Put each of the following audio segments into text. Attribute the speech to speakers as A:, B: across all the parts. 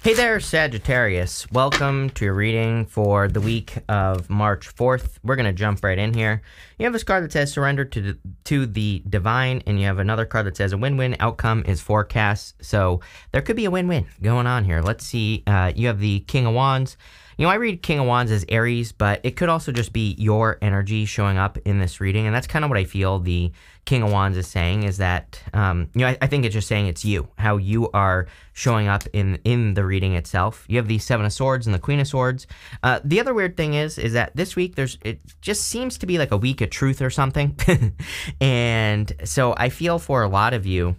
A: Hey there, Sagittarius. Welcome to your reading for the week of March 4th. We're going to jump right in here. You have this card that says surrender to the divine, and you have another card that says a win-win outcome is forecast. So there could be a win-win going on here. Let's see. You have the King of Wands. You know, I read King of Wands as Aries, but it could also just be your energy showing up in this reading, and that's kind of what I feel the King of Wands is saying, is that, I think it's just saying it's you, how you are showing up in the reading itself. You have the Seven of Swords and the Queen of Swords. The other weird thing is that this week, it just seems to be like a week of truth or something, and so I feel for a lot of you,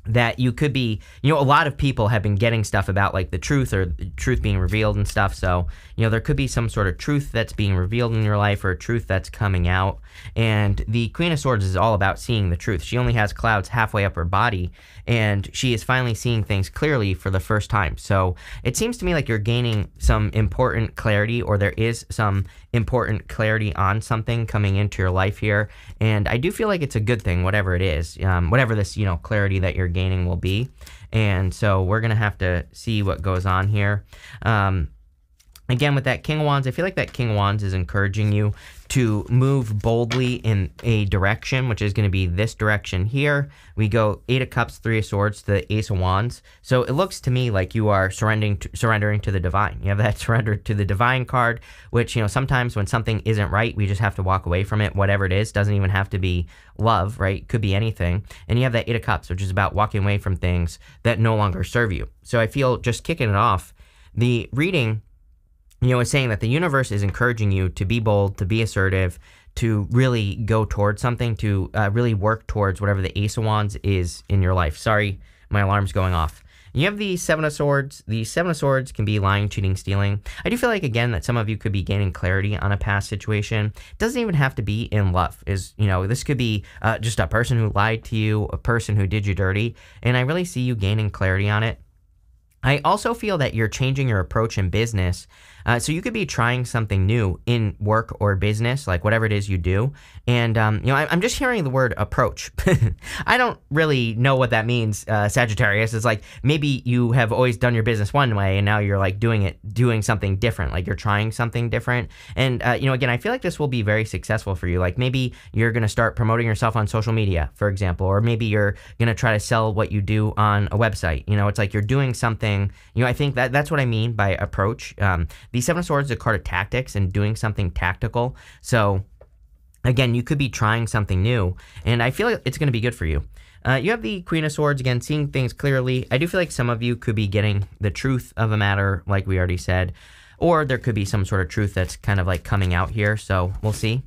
A: that you could be, a lot of people have been getting stuff about like the truth or the truth being revealed and stuff. So, there could be some sort of truth that's being revealed in your life or a truth that's coming out. And the Queen of Swords is all about seeing the truth. She only has clouds halfway up her body, and she is finally seeing things clearly for the first time. So it seems to me like you're gaining some important clarity, or there is some important clarity on something coming into your life here. And I do feel like it's a good thing, whatever it is, whatever this, clarity that you're gaining will be. And so we're going to have to see what goes on here. Again, with that King of Wands, I feel like that King of Wands is encouraging you to move boldly in a direction, which is going to be this direction here. We go Eight of Cups, Three of Swords to the Ace of Wands. So it looks to me like you are surrendering to the divine. You have that surrender to the divine card, which, sometimes when something isn't right, we just have to walk away from it, whatever it is. Doesn't even have to be love, right? Could be anything. And you have that Eight of Cups, which is about walking away from things that no longer serve you. So I feel, just kicking it off, the reading, is saying that the universe is encouraging you to be bold, to be assertive, to really go towards something, to really work towards whatever the Ace of Wands is in your life. Sorry, my alarm's going off. You have the Seven of Swords. The Seven of Swords can be lying, cheating, stealing. I do feel like, again, that some of you could be gaining clarity on a past situation. It doesn't even have to be in love. This could be just a person who lied to you, a person who did you dirty, and I really see you gaining clarity on it. I also feel that you're changing your approach in business. So you could be trying something new in work or business, like whatever it is you do. And, I'm just hearing the word approach. I don't really know what that means, Sagittarius. It's like maybe you have always done your business one way, and now you're like doing something different, like you're trying something different. And, again, I feel like this will be very successful for you. Like maybe you're going to start promoting yourself on social media, for example, or maybe you're going to try to sell what you do on a website. It's like you're doing something, I think that's what I mean by approach. The Seven of Swords is a card of tactics and doing something tactical. So, again, you could be trying something new, and I feel like it's going to be good for you. You have the Queen of Swords, again, seeing things clearly. I do feel like some of you could be getting the truth of a matter, like we already said, or there could be some sort of truth that's kind of like coming out here, so we'll see.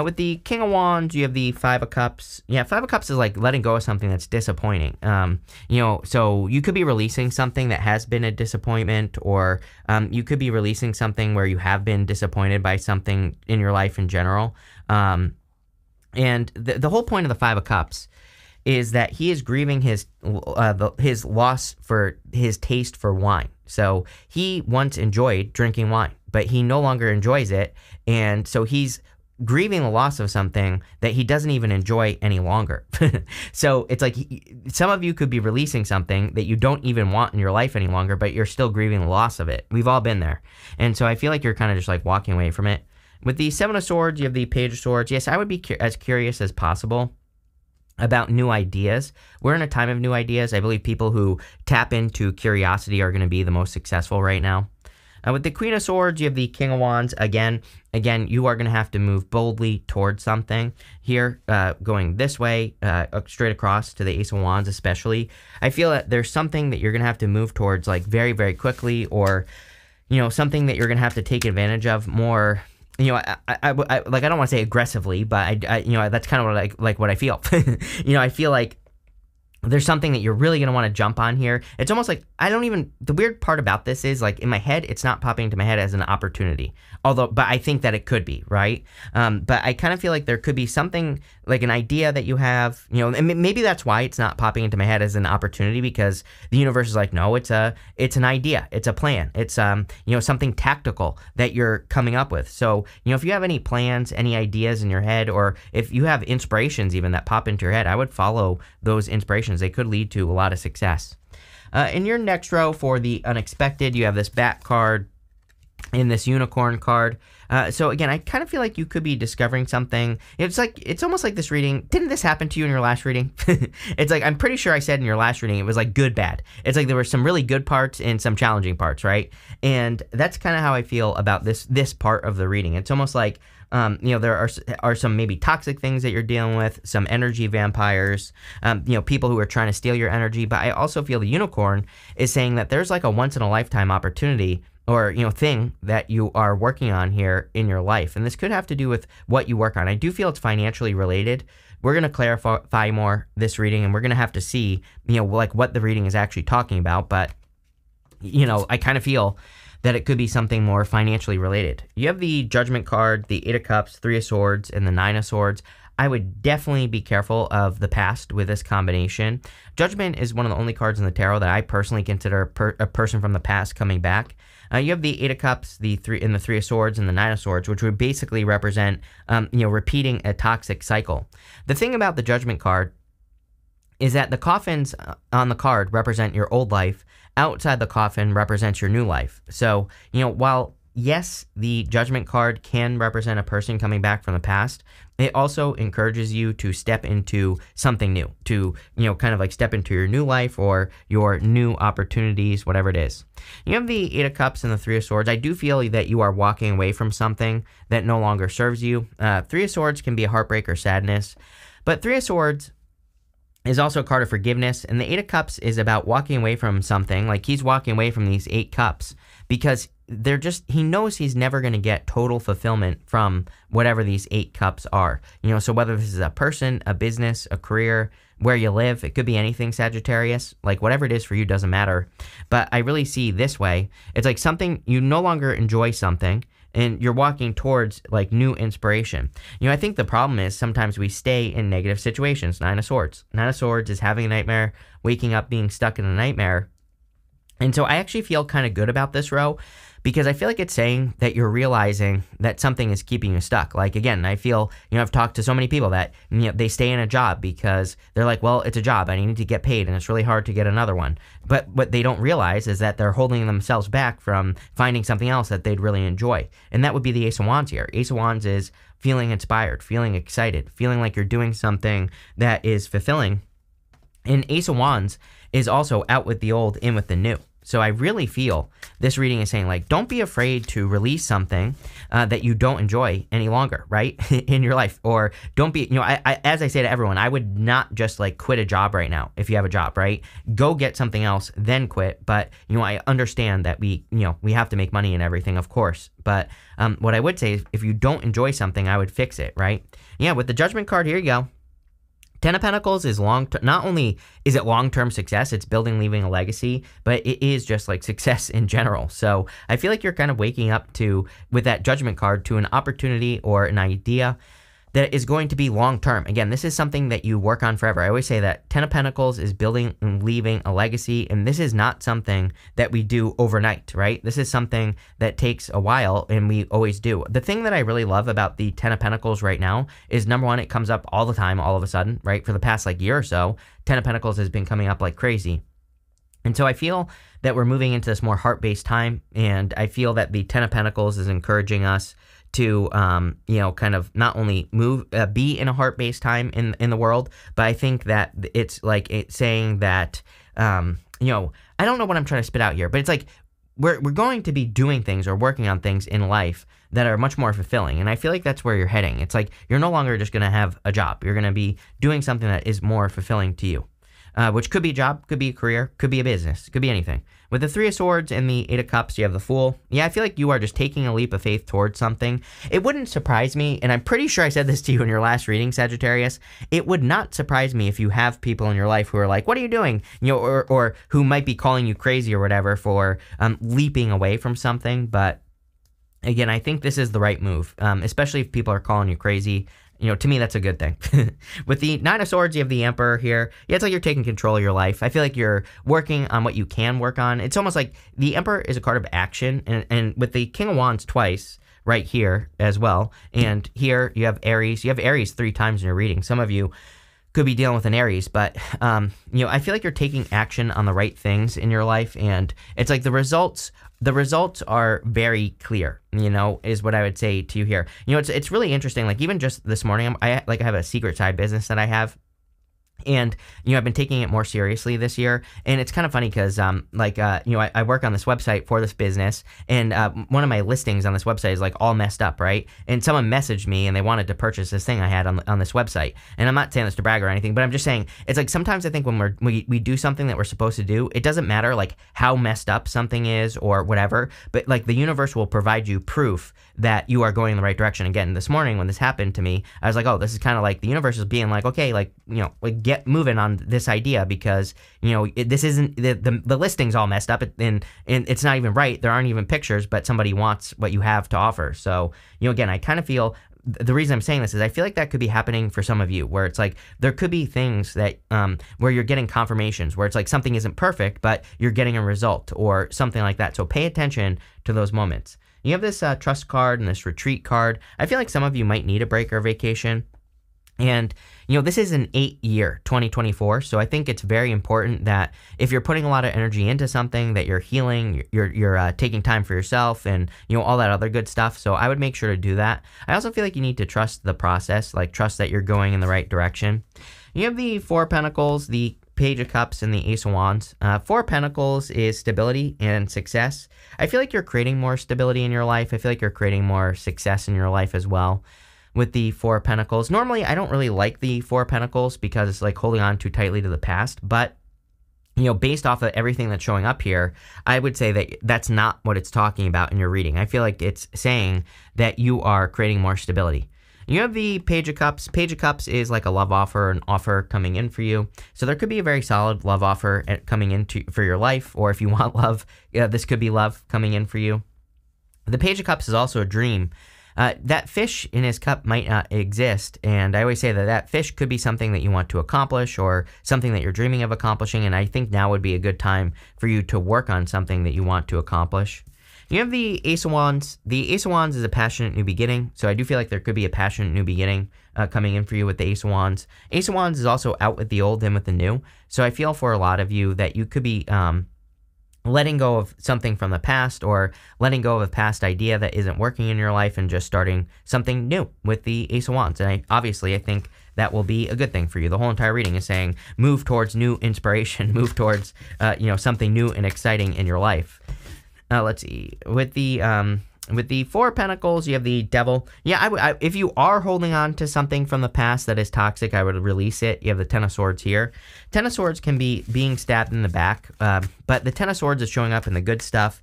A: With the King of Wands, you have the Five of Cups. Yeah, Five of Cups is like letting go of something that's disappointing. So you could be releasing something that has been a disappointment, or you could be releasing something where you have been disappointed by something in your life in general. And the whole point of the Five of Cups is that he is grieving his loss for his taste for wine. So he once enjoyed drinking wine, but he no longer enjoys it, and so he's grieving the loss of something that he doesn't even enjoy any longer. So it's like some of you could be releasing something that you don't even want in your life any longer, but you're still grieving the loss of it. We've all been there. And so I feel like you're kind of just like walking away from it. With the Seven of Swords, you have the Page of Swords. Yes, I would be as curious as possible about new ideas. We're in a time of new ideas. I believe people who tap into curiosity are going to be the most successful right now. With the Queen of Swords, you have the King of Wands. Again, you are going to have to move boldly towards something here, going this way, straight across to the Ace of Wands especially. I feel that there's something that you're going to have to move towards like very, very quickly, or, something that you're going to have to take advantage of more. I don't want to say aggressively, but that's kind of what I feel. I feel like there's something that you're really going to want to jump on here. It's almost like, the weird part about this is, like, in my head, it's not popping into my head as an opportunity. But I think that it could be, right? But I kind of feel like there could be something, like an idea that you have, and maybe that's why it's not popping into my head as an opportunity, because the universe is like, no, it's an idea. It's a plan. It's, something tactical that you're coming up with. So, if you have any plans, any ideas in your head, or if you have inspirations even that pop into your head, I would follow those inspirations. They could lead to a lot of success. In your next row for the unexpected, you have this bat card and this unicorn card. So again, I kind of feel like you could be discovering something. It's almost like this reading. Didn't this happen to you in your last reading? It's like, I'm pretty sure I said in your last reading, it was like good, bad. It's like there were some really good parts and some challenging parts, right? And that's kind of how I feel about this part of the reading. It's almost like, there are some maybe toxic things that you're dealing with, some energy vampires, people who are trying to steal your energy. But I also feel the unicorn is saying that there's like a once in a lifetime opportunity or, thing that you are working on here in your life. And this could have to do with what you work on. I do feel it's financially related. We're going to clarify more this reading, and we're going to have to see, like what the reading is actually talking about. But, I kind of feel that it could be something more financially related. You have the Judgment card, the Eight of Cups, Three of Swords, and the Nine of Swords. I would definitely be careful of the past with this combination. Judgment is one of the only cards in the tarot that I personally consider a person from the past coming back. You have the Eight of Cups, the Three of Swords, and the Nine of Swords, which would basically represent, repeating a toxic cycle. The thing about the Judgment card is that the coffins on the card represent your old life. Outside the coffin represents your new life. So, while yes, the Judgment card can represent a person coming back from the past, it also encourages you to step into something new, to, kind of like step into your new life or your new opportunities, whatever it is. You have the Eight of Cups and the Three of Swords. I do feel that you are walking away from something that no longer serves you. Three of Swords can be a heartbreak or sadness, but Three of Swords is also a card of forgiveness, and the Eight of Cups is about walking away from something. Like, he's walking away from these 8 cups because he knows he's never going to get total fulfillment from whatever these 8 cups are. So whether this is a person, a business, a career, where you live, it could be anything, Sagittarius. Like, whatever it is for you doesn't matter. But I really see this way. It's like something, you no longer enjoy something, and you're walking towards like new inspiration. I think the problem is sometimes we stay in negative situations. Nine of Swords. Nine of Swords is having a nightmare, waking up, being stuck in a nightmare. And so I actually feel kind of good about this row because I feel like it's saying that you're realizing that something is keeping you stuck. Like, again, I feel, I've talked to so many people that, they stay in a job because they're like, well, it's a job. I need to get paid, and it's really hard to get another one. But what they don't realize is that they're holding themselves back from finding something else that they'd really enjoy. And that would be the Ace of Wands here. Ace of Wands is feeling inspired, feeling excited, feeling like you're doing something that is fulfilling. And Ace of Wands is also out with the old, in with the new. So I really feel this reading is saying, like, don't be afraid to release something that you don't enjoy any longer, right, in your life. Or don't be, as I say to everyone, I would not just like quit a job right now if you have a job, right? Go get something else, then quit. But, I understand that we have to make money and everything, of course. But what I would say is if you don't enjoy something, I would fix it, right? Yeah, with the Judgment card, here you go. Ten of Pentacles is not only is it long-term success, it's building, leaving a legacy, but it is just like success in general. So I feel like you're kind of waking up to, with that Judgment card, to an opportunity or an idea that is going to be long-term. Again, this is something that you work on forever. I always say that Ten of Pentacles is building and leaving a legacy, and this is not something that we do overnight, right? This is something that takes a while, and we always do. The thing that I really love about the Ten of Pentacles right now is, number one, it comes up all the time, all of a sudden, right? For the past like year or so, Ten of Pentacles has been coming up like crazy. And so I feel that we're moving into this more heart-based time, and I feel that the Ten of Pentacles is encouraging us to, kind of not only be in a heart-based time in the world, but I think that it's saying that, I don't know what I'm trying to spit out here, but it's like we're going to be doing things or working on things in life that are much more fulfilling. And I feel like that's where you're heading. It's like you're no longer just going to have a job. You're going to be doing something that is more fulfilling to you. Which could be a job, could be a career, could be a business, could be anything. With the Three of Swords and the Eight of Cups, you have the Fool. Yeah, I feel like you are just taking a leap of faith towards something. It wouldn't surprise me, and I'm pretty sure I said this to you in your last reading, Sagittarius. It would not surprise me if you have people in your life who are like, what are you doing? Or who might be calling you crazy or whatever for leaping away from something. But again, I think this is the right move, especially if people are calling you crazy. To me, that's a good thing. With the Nine of Swords, you have the Emperor here. Yeah, it's like you're taking control of your life. I feel like you're working on what you can work on. It's almost like the Emperor is a card of action. And with the King of Wands twice, right here as well. And here you have Aries. You have Aries 3 times in your reading. Some of you could be dealing with an Aries, but I feel like you're taking action on the right things in your life, and it's like the results are very clear, is what I would say to you here. It's really interesting. Like even just this morning, I have a secret side business that I have. And, I've been taking it more seriously this year. And it's kind of funny because, I work on this website for this business. And one of my listings on this website is like all messed up, right? And someone messaged me and they wanted to purchase this thing I had on this website. And I'm not saying this to brag or anything, but I'm just saying it's like sometimes I think when we do something that we're supposed to do, it doesn't matter like how messed up something is or whatever. But like the universe will provide you proof that you are going in the right direction. Again, this morning when this happened to me, I was like, oh, this is kind of like the universe is being like, okay, like, get moving on this idea because this isn't the listing's all messed up and it's not even right. There aren't even pictures, but somebody wants what you have to offer. So again, I kind of feel the reason I'm saying this is I feel like that could be happening for some of you where it's like there could be things that where you're getting confirmations where it's like something isn't perfect but you're getting a result or something like that. So pay attention to those moments. You have this trust card and this retreat card. I feel like some of you might need a break or vacation. And, this is an 8-year, 2024. So I think it's very important that if you're putting a lot of energy into something, that you're healing, you're taking time for yourself and, all that other good stuff. So I would make sure to do that. I also feel like you need to trust the process, like trust that you're going in the right direction. You have the Four of Pentacles, the Page of Cups, and the Ace of Wands. Four of Pentacles is stability and success. I feel like you're creating more stability in your life. I feel like you're creating more success in your life as well. With the Four of Pentacles. Normally, I don't really like the Four of Pentacles because it's like holding on too tightly to the past, but, based off of everything that's showing up here, I would say that that's not what it's talking about in your reading. I feel like it's saying that you are creating more stability. You have the Page of Cups. Page of Cups is like a love offer, an offer coming in for you. So there could be a very solid love offer coming in for your life, or if you want love, this could be love coming in for you. The Page of Cups is also a dream. That fish in his cup might not exist, and I always say that fish could be something that you want to accomplish or something that you're dreaming of accomplishing, and I think now would be a good time for you to work on something that you want to accomplish. You have the Ace of Wands. The Ace of Wands is a passionate new beginning, so I do feel like there could be a passionate new beginning coming in for you with the Ace of Wands. Ace of Wands is also out with the old and with the new, so I feel for a lot of you that you could be letting go of something from the past or letting go of a past idea that isn't working in your life and just starting something new with the Ace of Wands. And I think that will be a good thing for you. The whole entire reading is saying move towards new inspiration, move towards, something new and exciting in your life. Let's see. With the Four of Pentacles, you have the Devil. Yeah, if you are holding on to something from the past that is toxic, I would release it. You have the Ten of Swords here. Ten of Swords can be being stabbed in the back, but the Ten of Swords is showing up in the good stuff.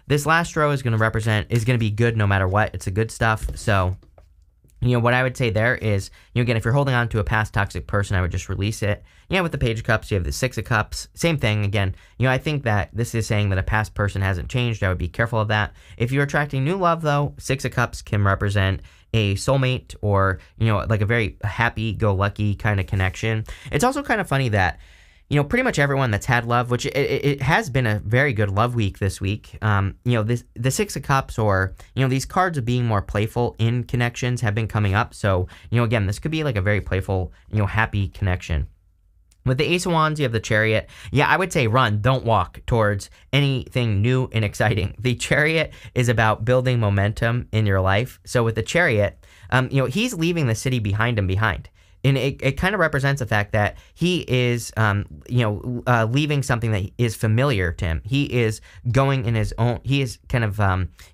A: This last row is going to be good no matter what. It's the good stuff. So, what I would say there is, again, if you're holding on to a past toxic person, I would just release it. With the Page of Cups, you have the Six of Cups. Same thing. Again, I think that this is saying that a past person hasn't changed. I would be careful of that. If you're attracting new love, though, Six of Cups can represent a soulmate or, like a very happy-go-lucky kind of connection. It's also kind of funny that, pretty much everyone that's had love, which it has been a very good love week this week. The Six of Cups or, these cards of being more playful in connections have been coming up. So, again, this could be like a very playful, happy connection. With the Ace of Wands, you have the Chariot. Yeah, I would say run, don't walk towards anything new and exciting. The Chariot is about building momentum in your life. So with the Chariot, he's leaving the city behind him behind. And it kind of represents the fact that he is, leaving something that is familiar to him. He is going in his own, he is kind of,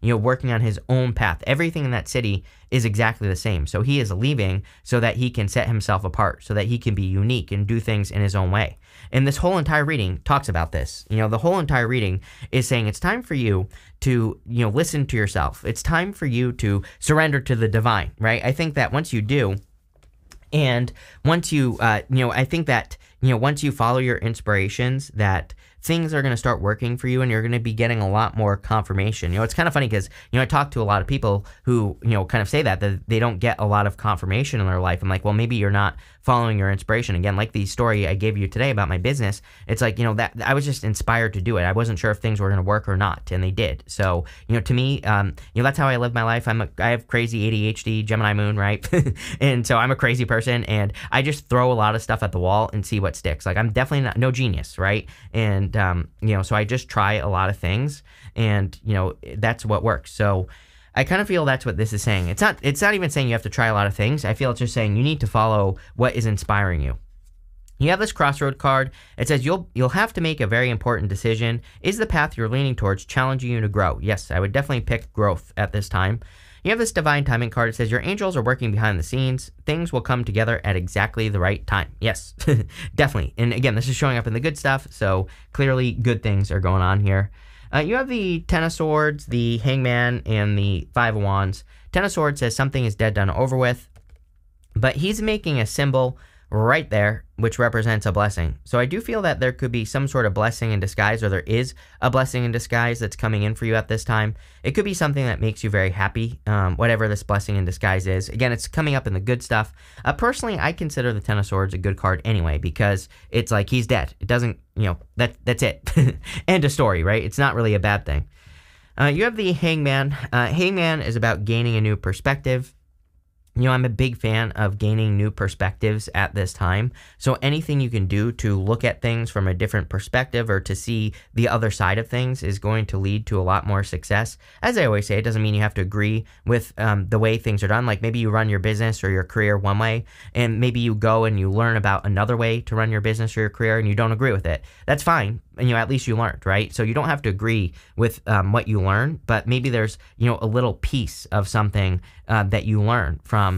A: working on his own path. Everything in that city is exactly the same. So he is leaving so that he can set himself apart, so that he can be unique and do things in his own way. And this whole entire reading talks about this. The whole entire reading is saying it's time for you to, listen to yourself. It's time for you to surrender to the divine, right? I think that once you do, and once you, I think that, once you follow your inspirations, that things are going to start working for you and you're going to be getting a lot more confirmation. It's kind of funny because, I talk to a lot of people who, kind of say that they don't get a lot of confirmation in their life. I'm like, well, maybe you're not following your inspiration. Again, like the story I gave you today about my business, it's like, that I was just inspired to do it. I wasn't sure if things were going to work or not, and they did. So, to me, that's how I live my life. I have crazy ADHD, Gemini moon, right? And so I'm a crazy person, and I just throw a lot of stuff at the wall and see what sticks. Like, I'm definitely no genius, right? And, so I just try a lot of things, and, that's what works. So I kind of feel that's what this is saying. It's not even saying you have to try a lot of things. I feel it's just saying you need to follow what is inspiring you. You have this crossroad card. It says you'll have to make a very important decision. Is the path you're leaning towards challenging you to grow? Yes, I would definitely pick growth at this time. You have this divine timing card. It says your angels are working behind the scenes. Things will come together at exactly the right time. Yes, definitely. And again, this is showing up in the good stuff. So clearly good things are going on here. You have the Ten of Swords, the Hangman, and the Five of Wands. Ten of Swords says something is dead, done, over with. But he's making a symbol right there, which represents a blessing. So I do feel that there could be some sort of blessing in disguise, or there is a blessing in disguise that's coming in for you at this time. It could be something that makes you very happy, whatever this blessing in disguise is. Again, it's coming up in the good stuff. Personally, I consider the Ten of Swords a good card anyway, because it's like he's dead. It doesn't, that's it. End of story, right? It's not really a bad thing. You have the Hangman. Hangman is about gaining a new perspective. I'm a big fan of gaining new perspectives at this time. So anything you can do to look at things from a different perspective or to see the other side of things is going to lead to a lot more success. As I always say, it doesn't mean you have to agree with the way things are done. Like maybe you run your business or your career one way, and maybe you go and you learn about another way to run your business or your career and you don't agree with it. That's fine. And, at least you learned, right? So you don't have to agree with what you learn, but maybe there's, a little piece of something that you learn from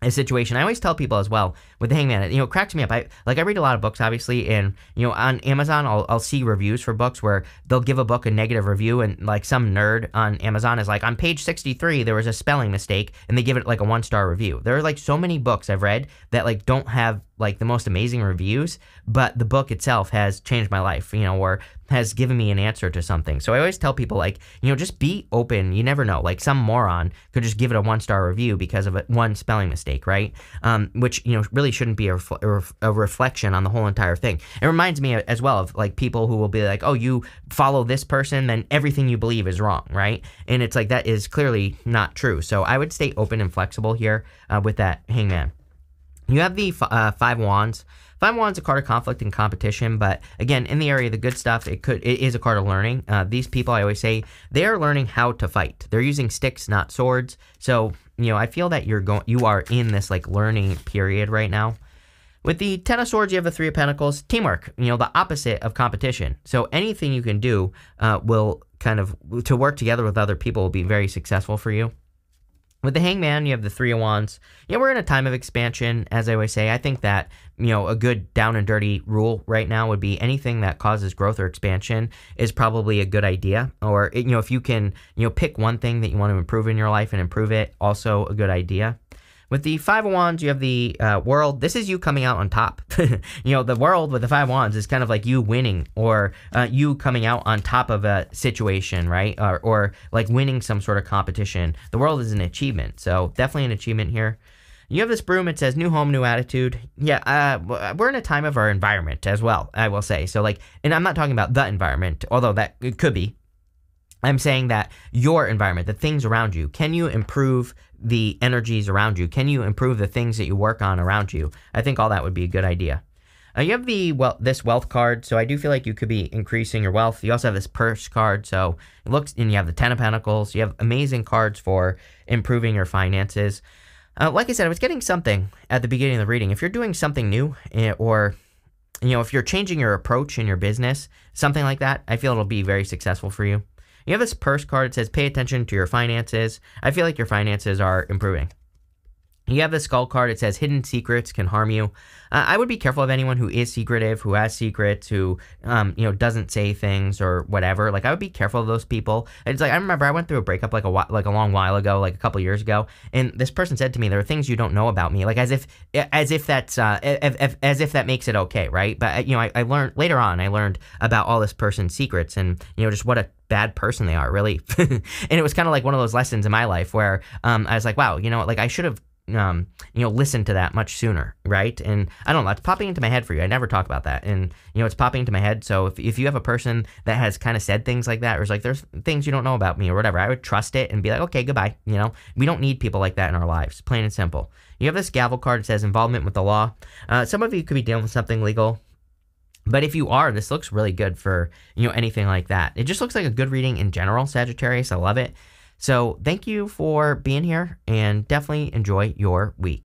A: a situation. I always tell people as well with the Hangman, it cracks me up. I read a lot of books, obviously, and, on Amazon, I'll see reviews for books where they'll give a book a negative review, and like some nerd on Amazon is like, on page 63, there was a spelling mistake, and they give it like a 1-star review. There are like so many books I've read that like don't have like the most amazing reviews, but the book itself has changed my life, or has given me an answer to something. So I always tell people like, just be open. You never know. Like some moron could just give it a 1-star review because of one spelling mistake, right? Which, really shouldn't be a reflection on the whole entire thing. It reminds me as well of like people who will be like, oh, you follow this person, then everything you believe is wrong, right? And it's like, that is clearly not true. So I would stay open and flexible here with that Hangman. You have the Five Wands. Five Wands is a card of conflict and competition, but again, in the area of the good stuff, it is a card of learning. These people, I always say, they are learning how to fight. They're using sticks, not swords. So, I feel that you are in this like learning period right now. With the Ten of Swords, you have the Three of Pentacles. Teamwork, the opposite of competition. So anything you can do will to work together with other people will be very successful for you. With the Hangman, you have the Three of Wands. We're in a time of expansion, as I always say. I think that, a good down and dirty rule right now would be anything that causes growth or expansion is probably a good idea. Or, if you can, pick one thing that you want to improve in your life and improve it, also a good idea. With the Five of Wands, you have the World. This is you coming out on top. The World with the Five of Wands is kind of like you winning, or you coming out on top of a situation, right? Or like winning some sort of competition. The World is an achievement, so definitely an achievement here. You have this Broom. It says new home, new attitude. Yeah, we're in a time of our environment as well, I will say. So like, and I'm not talking about the environment, although that it could be. I'm saying that your environment, the things around you, can you improve the energies around you? Can you improve the things that you work on around you? I think all that would be a good idea. You have this wealth card, so I do feel like you could be increasing your wealth. You also have this purse card, so it looks, and you have the Ten of Pentacles. You have amazing cards for improving your finances. Like I said, I was getting something at the beginning of the reading. If you're doing something new, or if you're changing your approach in your business, something like that, I feel it'll be very successful for you. You have this purse card. It says pay attention to your finances. I feel like your finances are improving. You have the skull card. It says hidden secrets can harm you. I would be careful of anyone who is secretive, who has secrets, who doesn't say things or whatever. Like I would be careful of those people. It's like I remember I went through a breakup like a long while ago, like a couple years ago, and this person said to me, "There are things you don't know about me," like as if that's as if that makes it okay, right? But I learned later on. I learned about all this person's secrets and just what a bad person they are, really. And it was kind of like one of those lessons in my life where I was like, wow, like I should have listen to that much sooner, right? And I don't know, it's popping into my head for you. I never talk about that, and it's popping into my head. So if you have a person that has kind of said things like that, or is like, there's things you don't know about me or whatever, I would trust it and be like, okay, goodbye. We don't need people like that in our lives, plain and simple. You have this gavel card. It says involvement with the law. Some of you could be dealing with something legal. But if you are, this looks really good for, anything like that. It just looks like a good reading in general, Sagittarius. I love it. So thank you for being here, and definitely enjoy your week.